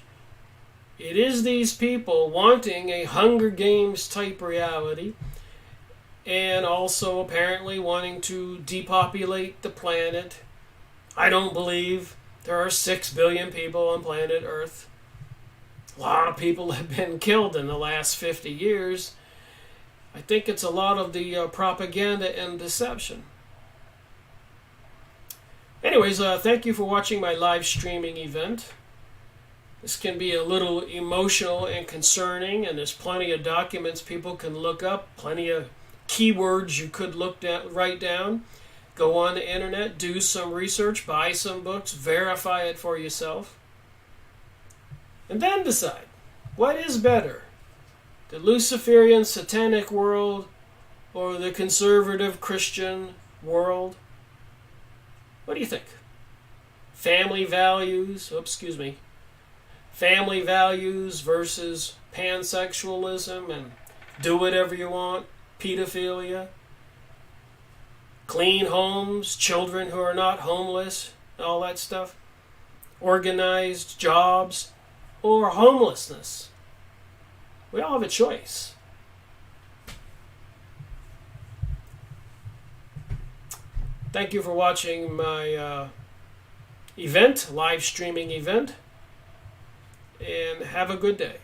It is these people wanting a Hunger Games type reality and also apparently wanting to depopulate the planet. I don't believe there are 6 billion people on planet Earth. A lot of people have been killed in the last 50 years. I think it's a lot of the propaganda and deception. Anyways, thank you for watching my live streaming event. This can be a little emotional and concerning, and there's plenty of documents people can look up, plenty of keywords you could write down. Go on the internet, do some research, buy some books, verify it for yourself, and then decide what is better, the Luciferian satanic world or the conservative Christian world. What do you think? Family values versus pansexualism and do whatever you want, pedophilia, clean homes, children who are not homeless, all that stuff, organized jobs, or homelessness. We all have a choice. Thank you for watching my live streaming event, and have a good day.